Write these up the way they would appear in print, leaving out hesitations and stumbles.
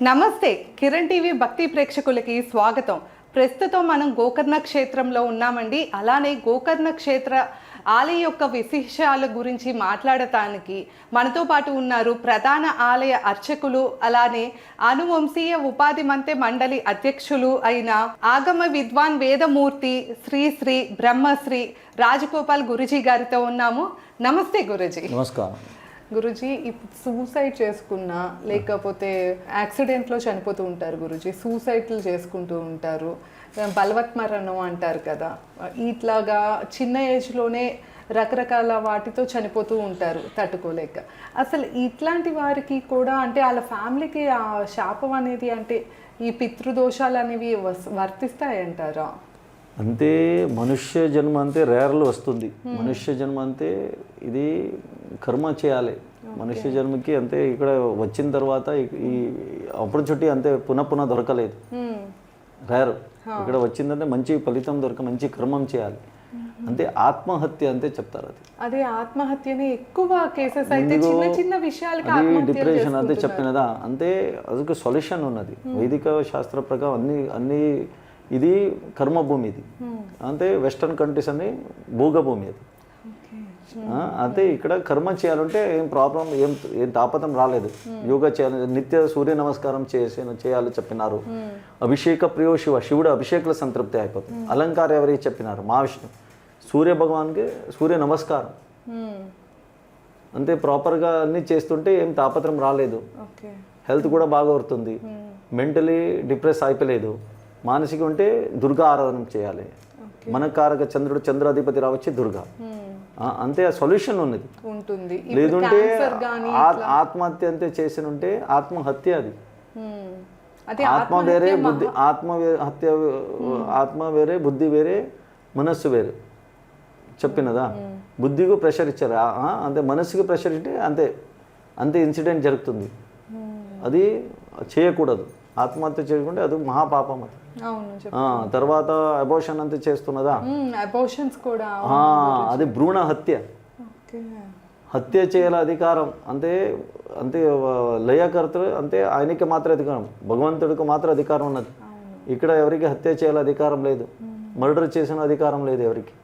నమస్తే కిరణ్ టీవీ భక్తి ప్రేక్షకులకి స్వాగతం. ప్రస్తుతం మనం గోకర్ణ క్షేత్రంలో ఉన్నామండి. అలానే గోకర్ణ క్షేత్ర ఆలయ యొక్క విశేషాల గురించి మాట్లాడటానికి మనతో పాటు ఉన్నారు ప్రధాన ఆలయ అర్చకులు, అలానే అనువంశీయ ఉపాధి మంత్రి మండలి అధ్యక్షులు అయిన ఆగమ విద్వాన్ వేదమూర్తి శ్రీ శ్రీ బ్రహ్మశ్రీ రాజగోపాల్ గురుజీ గారితో ఉన్నాము. నమస్తే గురుజీ. నమస్కారం గురుజీ. ఇప్పుడు సూసైడ్ చేసుకున్నా లేకపోతే యాక్సిడెంట్లో చనిపోతూ ఉంటారు గురుజీ, సూసైడ్లు చేసుకుంటూ ఉంటారు, బలవత్మరణం అంటారు కదా, ఇట్లాగా చిన్న ఏజ్లోనే రకరకాల వాటితో చనిపోతూ ఉంటారు తట్టుకోలేక. అసలు ఇట్లాంటి వారికి కూడా అంటే వాళ్ళ ఫ్యామిలీకి ఆ శాపం అనేది అంటే ఈ పితృదోషాలు అనేవి వర్తిస్తాయంటారా? అంతే. మనుష్య జన్మ అంతే రేర్లు వస్తుంది. మనుష్య జన్మ అంతే ఇది కర్మ చేయాలి. మనుష్య జన్మకి అంతే ఇక్కడ వచ్చిన తర్వాత ఈ ఆపర్చునిటీ అంతే పునః దొరకలేదు. రేర్ ఇక్కడ వచ్చిందంటే మంచి ఫలితం మంచి కర్మం చేయాలి. అంతే ఆత్మహత్య అంతే చెప్తారు. అదే ఆత్మహత్యని ఎక్కువ కేసెస్ అయితే చిన్న చిన్న విషయాలకి అది డిప్రెషన్ అంతే చెప్పినదా. అంతే అదొక సొల్యూషన్ ఉన్నది. వైదిక శాస్త్ర ప్రకారం అన్ని ఇది కర్మభూమి. ఇది అంటే వెస్టర్న్ కంట్రీస్ అని భోగభూమి. అది అంతే ఇక్కడ కర్మ చేయాలంటే ఏం ప్రాబ్లం ఏం తాపత్రం రాలేదు. యోగా చేయాలి, నిత్య సూర్య నమస్కారం చేయాలి చెప్పినారు. అభిషేక ప్రియో శివుడు అభిషేకల సంతృప్తి అయిపోతుంది. అలంకారం ఎవరికి చెప్పినారు? మహావిష్ణు. సూర్య భగవాన్కి సూర్య నమస్కారం. అంతే ప్రాపర్గా అన్నీ చేస్తుంటే ఏం తాపత్రం రాలేదు. హెల్త్ కూడా బాగా అవుతుంది. మెంటలీ డిప్రెస్ అయిపోలేదు. మానసిక ఉంటే దుర్గా ఆరాధన చేయాలి. మనకారక చంద్రుడు చంద్రాధిపతి రావచ్చి దుర్గా. అంతే ఆ సొల్యూషన్ ఉన్నది. లేదంటే ఆత్మహత్య అంతే చేసిన ఉంటే ఆత్మహత్య. అది ఆత్మ వేరే బుద్ధి, ఆత్మ వేరే బుద్ధి వేరే మనస్సు వేరే చెప్పినదా. బుద్ధికి ప్రెషర్ ఇచ్చారు, అంతే మనస్సుకి ప్రెషర్ ఇస్తే అంతే ఇన్సిడెంట్ జరుగుతుంది. అది చేయకూడదు. ఆత్మహత్య చేయకుంటే అది మహాపాపం. అది తర్వాత అబోషన్ అంతే చేస్తున్నదా, అది భ్రూణ హత్య. హత్య చేయాల అధికారం అంతే లయకర్త అంతే ఆయనకి మాత్రం అధికారం, భగవంతుడికి మాత్రం అధికారం ఉన్నది. ఇక్కడ ఎవరికి హత్య చేయాల అధికారం లేదు, మర్డర్ చేసిన అధికారం లేదు ఎవరికి.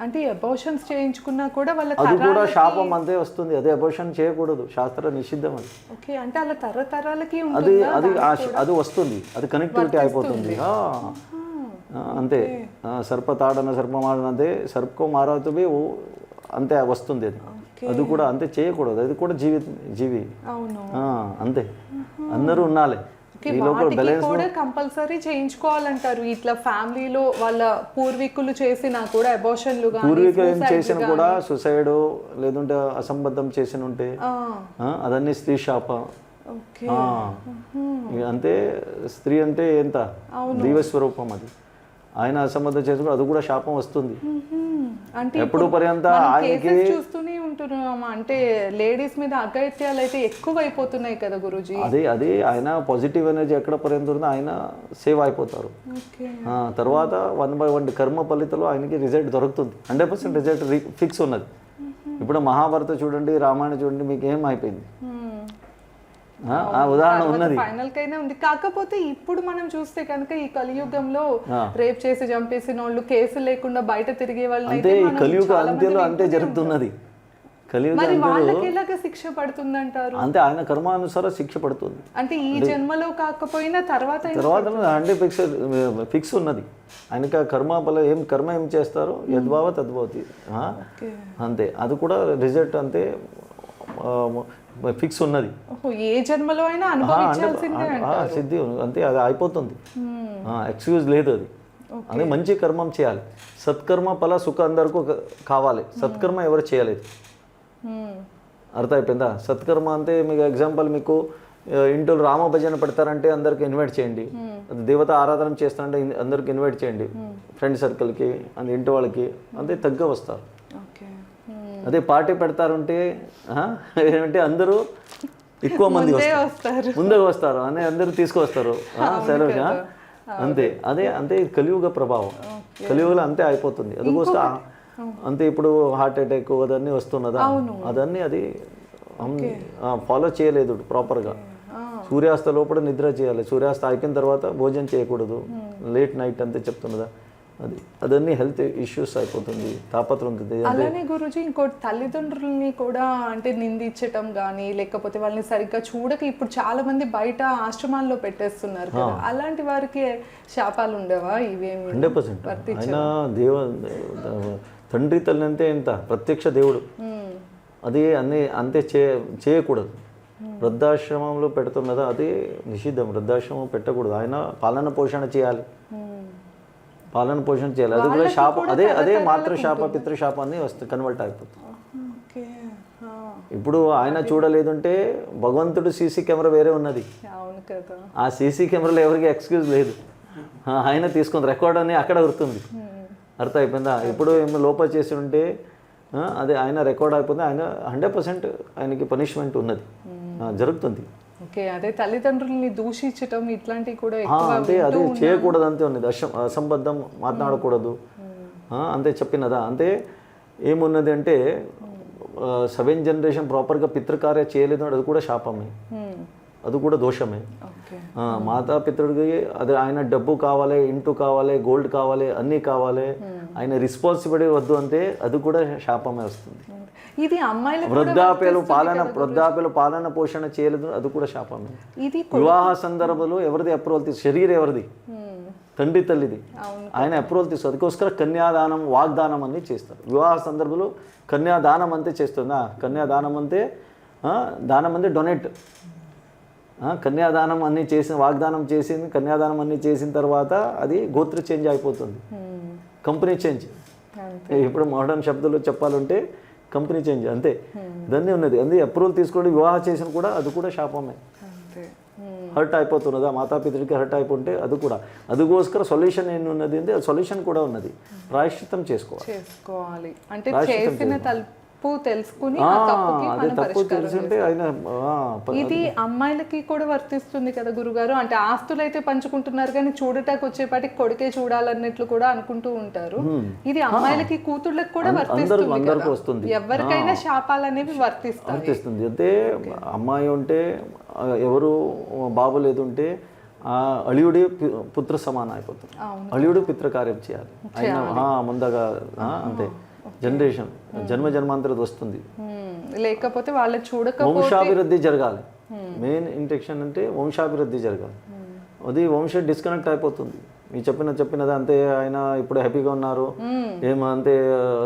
అంటే అబోషన్స్ చేయించుకున్నా కూడా అది కూడా శాపం అంతే వస్తుంది. అదే అబోషన్ చేయకూడదు, శాస్త్ర నిషిద్ధం. అది అంటే అలా తరతరాలకి అది వస్తుంది. అది కనెక్టివిటీ అయిపోతుంది. అంతే సర్పతాడన సర్పమాడన అంతే సర్పకో మారవుతూ అంతే వస్తుంది. అది కూడా అంతే చేయకూడదు. అది కూడా జీవి అంతే. అందరూ ఉండాలి. కంపల్సరీ చేయించుకోవాలంటారు. ఇట్లా ఫ్యామిలీలో వాళ్ళ పూర్వీకులు చేసినా కూడా అబోషన్లు పూర్వీకులు ఏం చేసిన కూడా సూసైడ్ లేదంటే అసంబద్ధం చేసిన ఉంటే అదన్నీ స్త్రీ శాప. అంతే స్త్రీ అంటే ఎంత దైవస్వరూపం. అది ఆయన అసంబద్ధం చేసుకుంటే అది కూడా శాపం వస్తుంది. ఎప్పుడు పర్యంత ఆయనకి చూస్తూనే ఉంటున్నాం. అంటే లేడీస్ మీద అఘాయిత్యాలు అయితే ఎక్కువ అయిపోతున్నాయి కదా గురూజీ. అది ఆయన పాజిటివ్ ఎనర్జీ ఎక్కడ పర్యంత ఉందో ఆయన సేవ్ అయిపోతారు. తర్వాత 1 by 1 కర్మ ఫలితంలో ఆయనకి రిజల్ట్ దొరుకుతుంది. 100% రిజల్ట్ ఫిక్స్ ఉన్నది. ఇప్పుడు మహాభారత చూడండి, రామాయణ చూడండి, మీకు ఏం అయిపోయింది. ఉదాహరణ ఉన్నది. ఫైనల్ కైనా ఉంది. కాకపోతే ఇప్పుడు మనం చూస్తే కనుక ఈ కలియుగంలో రేప్ చేసి చంపేసిన వాళ్ళు కేసు లేకుండా బయట తిరిగే వాళ్ళు అంటే ఈ కలియుగ అంత్యంలో అంతే జరుగుతున్నది. శిక్ష పడుతుందంటారు. అంటే ఆయన కర్మానుసారం శిక్ష పడుతుంది. అంటే ఈ జన్మలో కాకపోయినా తర్వాత 100% ఫిక్స్ ఉన్నది. ఆయనకి కర్మ ఏం చేస్తారో యద్భావ తద్భవతి. అంతే అది కూడా రిజల్ట్ అంతే ఫిక్స్ ఉన్నది. ఏ జన్మలో అయినా అనుభవించాల్సిందే సిద్ధి అంతే. అది అయిపోతుంది. ఎక్స్క్యూజ్ లేదు. అది మంచి కర్మం చేయాలి. సత్కర్మ ఫల సుఖ అందరికీ కావాలి. సత్కర్మ ఎవరు చేయలేదు. అర్థం అయిపోయిందా? సత్కర్మ అంటే మీకు ఎగ్జాంపుల్, మీకు ఇంట్లో రామ భజన పెడతారంటే అందరికి ఇన్వైట్ చేయండి. దేవత ఆరాధన చేస్తారంటే అందరికి ఇన్వైట్ చేయండి. ఫ్రెండ్ సర్కిల్కి అది ఇంటి వాళ్ళకి అంతే తగ్గ వస్తారు. అదే పార్టీ పెడతారంటే ఏమంటే అందరూ ఎక్కువ మంది ముందుకు వస్తారు అని అందరూ తీసుకొస్తారు సెలవుగా. అంతే అంతే కలియుగ ప్రభావం. కలియుగలో అంతే అయిపోతుంది. అందుకోసం అంతే ఇప్పుడు హార్ట్ అటాక్ అదన్నీ వస్తున్నదా, అదన్నీ అది ఫాలో చేయలేదు ప్రాపర్గా. సూర్యాస్త లోపల నిద్ర చేయాలి, సూర్యాస్త అయిపోయిన తర్వాత భోజనం చేయకూడదు, లేట్ నైట్ అంతే చెప్తున్నదా. అదన్నీ హెల్త్ ఇష్యూస్ అయిపోతుంది, తాపత్రం ఉంటుంది. అలానే గురుజీ ఇంకోటి తల్లిదండ్రుల్ని కూడా అంటే నిందించటం కానీ లేకపోతే వాళ్ళని సరిగ్గా చూడక ఇప్పుడు చాలా మంది బయట ఆశ్రమాల్లో పెట్టేస్తున్నారు కదా, అలాంటి వారికి శాపాలు ఉండవా ఇవేమి? 100%. ఆయన తండ్రి తల్లి అంటే ఎంత ప్రత్యక్ష దేవుడు, అది అన్ని అంతే చేయకూడదు. వృద్ధాశ్రమంలో పెడుతున్నదా అది నిషిద్ధం, వృద్ధాశ్రమం పెట్టకూడదు. ఆయన పాలన పోషణ చేయాలి, పాలన పోషణ చేయాలి. అది కూడా శాపం, అదే మాతృశాప పితృశాపాన్ని కన్వర్ట్ అయిపోతుంది. ఇప్పుడు ఆయన చూడలేదంటే భగవంతుడు సీసీ కెమెరా వేరే ఉన్నది, ఆ సీసీ కెమెరాలో ఎవరికి ఎక్స్క్యూజ్ లేదు. ఆయన తీసుకుంది రికార్డ్ అని అక్కడ గుర్తుంది, అర్థం అయిపోయిందా. ఇప్పుడు ఏమో లోపల చేసి ఉంటే అదే ఆయన రికార్డ్ అయిపోతే ఆయన 100% ఆయనకి పనిష్మెంట్ ఉన్నది, జరుగుతుంది. ఓకే, అదే తల్లిదండ్రుల్ని దూషించటం ఇట్లాంటివి కూడా అంటే అది చేయకూడదు అంతే ఉన్నది. అసంబద్ధం మాట్లాడకూడదు అంతే చెప్పినదా. అంటే ఏమున్నది అంటే 7th జనరేషన్ ప్రాపర్గా పితృకార్య చేయలేదు, అది కూడా శాపమే, అది కూడా దోషమే. మాతా పితృడికి అదే ఆయన డబ్బు కావాలి, ఇంటు కావాలి, గోల్డ్ కావాలి, అన్నీ కావాలి, ఆయన రెస్పాన్సిబిలిటీ వద్దు అంటే అది కూడా శాపమే వస్తుంది. ఇది అమ్మాయిల వృద్ధాప్యలు పాలన పోషణ చేయలేదు, అది కూడా శాపమే. వివాహ సందర్భంలో ఎవరిది అప్రూవల్ శరీరం ఎవరిది? తండ్రి తల్లిది. ఆయన అప్రూవల్ తీసుకో, అందుకోసం కన్యాదానం వాగ్దానం అన్ని చేస్తారు. వివాహ సందర్భంలో కన్యాదానం అంతే చేస్తుందా, కన్యాదానం అంతే దానం అంతే డొనేట్. కన్యాదానం అన్నీ చేసిన వాగ్దానం చేసింది, కన్యాదానం అన్నీ చేసిన తర్వాత అది గోత్ర చేంజ్ అయిపోతుంది, కంపెనీ చేంజ్. ఇప్పుడు మోడర్న్ శబ్దాలు చెప్పాలంటే కంపెనీ చేంజ్ అంతే, దాన్ని ఉన్నది. అందుకే అప్రూవల్ తీసుకోండి, వివాహం చేసిన కూడా అది కూడా శాపమే, హర్ట్ అయిపోతున్నదా, మాతాపితృడికి హర్ట్ అయిపోతే అది కూడా. అందుకోసం సొల్యూషన్ ఏంటి ఉన్నది అంటే సొల్యూషన్ కూడా ఉన్నది, ప్రాయశ్చిత్తం చేసుకోవాలి. అంటే చేసిన తప్పు తెలుసుకుని తప్పు తెలుసుంటే ఆయన. ఇది అమ్మాయిలకి కూడా వర్తిస్తుంది కదా గురుగారు, అంటే ఆస్తులు అయితే పంచుకుంటున్నారు కానీ చూడటానికి వచ్చేపాటికి కొడుకే చూడాలన్నట్లు కూడా అనుకుంటూ ఉంటారు. ఇది అమ్మాయిలకి కూతుళ్ళకి కూడా వర్తిస్తుంది, ఎవరికైనా శాపాలు అనేవి వర్తిస్తుంది. అంటే అమ్మాయి ఉంటే ఎవరు బాబు లేదుంటే అళియుడి పుత్ర సమానం అయిపోతుంది, అళియుడు పితృకార్యం చేయాలి ఆయన ముందుగా అంతే. జనరేషన్ జన్మాంతరం వస్తుంది, లేకపోతే వాళ్ళ వంశాభివృద్ధి జరగాలి. మెయిన్ ఇంటెన్షన్ అంటే వంశాభివృద్ధి జరగాలి, అది వంశం డిస్కనెక్ట్ అయిపోతుంది. మీరు చెప్పినది అంతే. ఆయన ఇప్పుడు హ్యాపీగా ఉన్నారు, ఏమంతే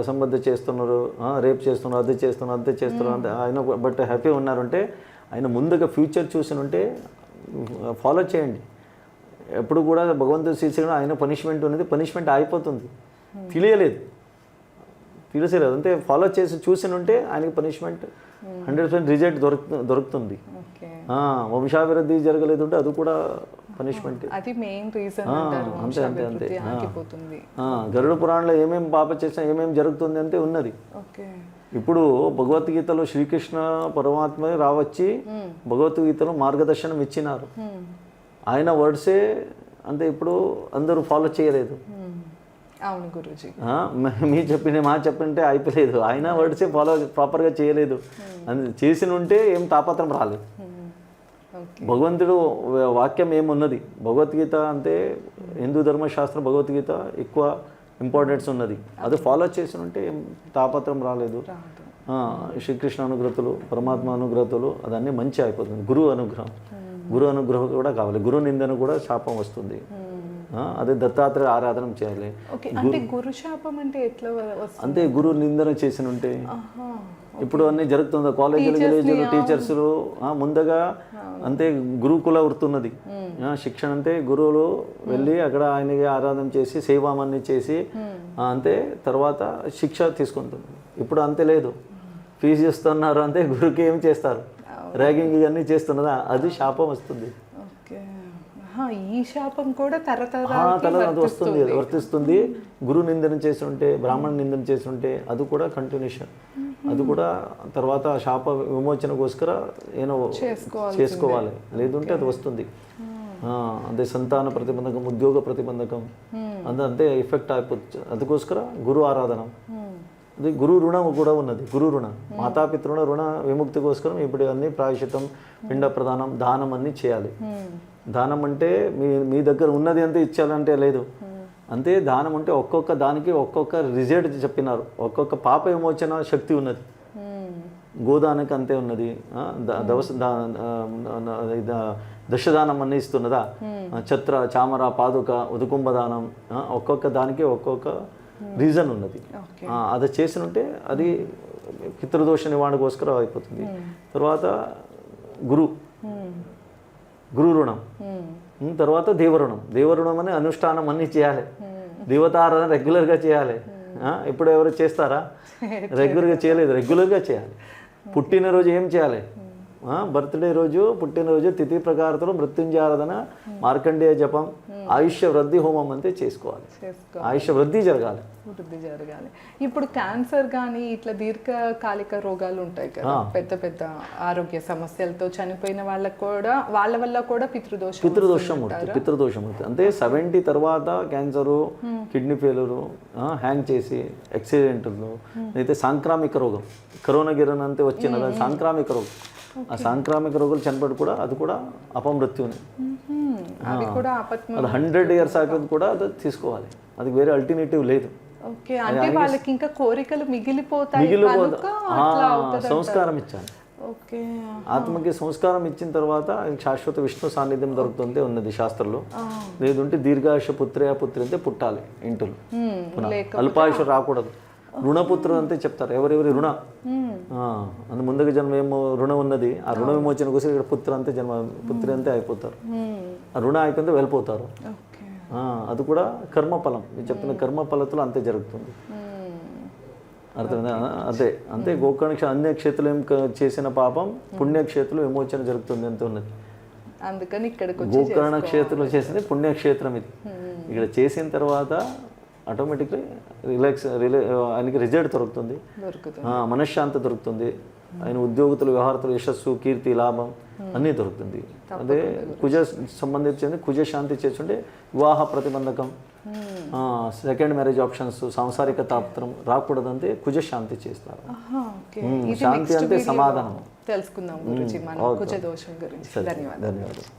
అసంబద్ధ చేస్తున్నారు, రేప్ చేస్తున్నారు, అది చేస్తున్నారు, అంతే చేస్తున్నారు అంతే ఆయన, బట్ హ్యాపీగా ఉన్నారంటే ఆయన ముందుగా ఫ్యూచర్ చూసినుంటే ఫాలో చేయండి. ఎప్పుడు కూడా భగవంతుడు శీర్షిక ఆయన పనిష్మెంట్ ఉన్నది, పనిష్మెంట్ అయిపోతుంది, తెలియలేదు అంతే. ఫాలో చేసి చూసినుంటే ఆయనకి పనిష్మెంట్ 100% రిజల్ట్ దొరుకుతుంది. వంశాభివృద్ధి జరగలేదు అంటే అది కూడా పనిష్మెంట్, అంతే అంతే అంతే. గరుడ పురాణంలో ఏమేమి పాప చేసినా ఏమేమి జరుగుతుంది అంటే ఉన్నది. ఇప్పుడు భగవద్గీతలో శ్రీకృష్ణ పరమాత్మ రావచ్చి భగవద్గీతలో మార్గదర్శనం ఇచ్చినారు, ఆయన వర్డ్సే అంతే. ఇప్పుడు అందరూ ఫాలో చేయలేదు. అవును గురుజీ, మా చెప్పింటే అయిపోలేదు, ఆయన వర్డ్సే ఫాలో ప్రాపర్గా చేయలేదు. చేసి ఉంటే ఏం తాపత్రం రాలేదు. భగవంతుడు వాక్యం ఏమున్నది, భగవద్గీత అంటే హిందూ ధర్మశాస్త్రం భగవద్గీత ఎక్కువ ఇంపార్టెన్స్ ఉన్నది, అది ఫాలో చేసి ఉంటే ఏం తాపత్రం రాలేదు. శ్రీకృష్ణ అనుగ్రహతులు, పరమాత్మ అనుగ్రహతులు, అదన్నీ మంచి అయిపోతుంది. గురువు అనుగ్రహం కూడా కావాలి, గురు నిందన కూడా శాపం వస్తుంది. అదే దత్తాత్రేయ ఆరాధన చేయాలి. అంటే గురు నిందన చేసిన ఉంటే ఇప్పుడు అన్నీ జరుగుతుంది. కాలేజీలు టీచర్స్లు ముందుగా అంతే గురుకుల వృత్తున్నది, శిక్షణ అంటే గురువులు వెళ్ళి అక్కడ ఆయనకి ఆరాధన చేసి సేవామన్ని చేసి అంతే తర్వాత శిక్ష తీసుకుంటుంది. ఇప్పుడు అంతే లేదు, ఫీజు ఇస్తున్నారు అంతే, గురుకి ఏం చేస్తారు, ర్యాగింగ్ ఇవన్నీ చేస్తున్నదా, అది శాపం వస్తుంది. ఈ శాపం కూడా వర్తిస్తుంది. గురు నిందన చేసి ఉంటే, బ్రాహ్మణ నిందన చేసి ఉంటే అది కూడా కంటిన్యూషన్, అది కూడా తర్వాత శాప విమోచనకోస్కర ఏమో చేసుకోవాలి, లేదంటే అది వస్తుంది. అదే సంతాన ప్రతిబంధకం, ఉద్యోగ ప్రతిబంధకం, అంతే ఎఫెక్ట్ అయిపోతుంది. అందుకోస్కర గురు ఆరాధన అది గురు రుణం కూడా ఉన్నది. గురు రుణం, మాతాపితృణ రుణ విముక్తి కోసం ఇప్పుడు అన్ని ప్రాయశ్చితం, పిండ ప్రదానం, దానం అన్నీ చేయాలి. దానం అంటే మీ దగ్గర ఉన్నది అంతే ఇచ్చాలంటే లేదు. అంతే దానం అంటే ఒక్కొక్క దానికి ఒక్కొక్క రిజల్ట్ చెప్పినారు. ఒక్కొక్క పాప విమోచన శక్తి ఉన్నది. గోదానికి అంతే ఉన్నది. దశదానం అన్నీ ఇస్తున్నదా, ఛత్ర, చామర, పాదుక, ఉదుకుంభదానం, ఒక్కొక్క దానికి ఒక్కొక్క రీజన్ ఉన్నది. అది చేసినుంటే అది పితృదోష నివారణకోస్కరం అయిపోతుంది. తర్వాత గురు రుణం, తర్వాత దేవరుణం. దేవరుణం అనే అనుష్ఠానం అన్నీ చేయాలి. దేవతారాధన రెగ్యులర్గా చేయాలి. ఇప్పుడు ఎవరు చేస్తారా? రెగ్యులర్గా చేయలేదు, రెగ్యులర్గా చేయాలి. పుట్టినరోజు ఏం చేయాలి? బర్త్డే రోజు, పుట్టినరోజు తిథి ప్రకారంలో మృత్యుంజయారాధన, మార్కండేయ జపం, ఆయుష్య వృద్ధి హోమం అంతే చేసుకోవాలి. ఆయుష్య వృద్ధి జరగాలి. ఇప్పుడు క్యాన్సర్ కానీ ఇట్లా దీర్ఘకాలిక రోగాలు ఉంటాయి కదా, పెద్ద పెద్ద ఆరోగ్య సమస్యలతో చనిపోయిన వాళ్ళకు కూడా, వాళ్ళ వల్ల కూడా పితృదోషం ఉంటుంది. అంటే 70 తర్వాత క్యాన్సరు, కిడ్నీ ఫెయిల్యూరు, హ్యాంగ్ చేసి యాక్సిడెంట్లు, అయితే సాంక్రామిక రోగం, కరోనా గిరోనా అంతే వచ్చిన సాంక్రామిక రోగం. ఆ సాంక్రామిక రోగులు చనిపోయి కూడా అది కూడా అపమృత్యుని. అది 100 years ఆకి కూడా అది తీసుకోవాలి. అది వేరే అల్టర్నేటివ్ లేదు. వాళ్ళకి ఇంకా కోరికలు మిగిలిపోతాయి. సంస్కారం ఇచ్చాను. ఆత్మకి సంస్కారం ఇచ్చిన తర్వాత శాశ్వత విష్ణు సాన్నిధ్యం దొరుకుతుంది ఉన్నది శాస్త్రంలో. లేదంటే దీర్ఘాయుష పుత్రయ పుత్రి అంతే పుట్టాలి ఇంటిలో. అల్పాయుష రాకూడదు. రుణపుత్రుడు అంతే చెప్తారు. ఎవరెవరి రుణ అందు ముందుగా జన్మ ఏమో రుణం ఉన్నది, ఆ రుణ విమోచన కోసం ఇక్కడ పుత్ర అంతే జన్మ పుత్రి అంతే అయిపోతారు. ఆ రుణ అయిపోతే వెళ్ళిపోతారు. అది కూడా కర్మఫలం. మీరు చెప్పిన కర్మఫలతో అంతే జరుగుతుంది. అర్థమైందా? అదే అంతే గోకర్ణ అన్యక్షేత్రులు చేసిన పాపం పుణ్యక్షేత్రులు విమోచన జరుగుతుంది అంతే ఉన్నది. అందుకని ఇక్కడ గోకర్ణ క్షేత్రంలో చేసింది పుణ్యక్షేత్రం. ఇది ఇక్కడ చేసిన తర్వాత ఆటోమేటిక్లీ ఆయనకి రిజల్ట్ దొరుకుతుంది, మనశ్శాంతి దొరుకుతుంది. ఆయన ఉద్యోగతులు, వ్యవహారతులు, యశస్సు, కీర్తి, లాభం అన్నీ దొరుకుతుంది. అదే కుజ సంబంధించింది. కుజ శాంతి చేస్తుంటే వివాహ ప్రతిబంధకం, సెకండ్ మ్యారేజ్ ఆప్షన్స్, సాంసారిక తాపత్రం రాకూడదంటే కుజ శాంతి చేస్తారు. శాంతి అంటే సమాధానం. తెలుసుకుందాం గురుజీ మనం కుజ దోషం గురించి. ధన్యవాదాలు.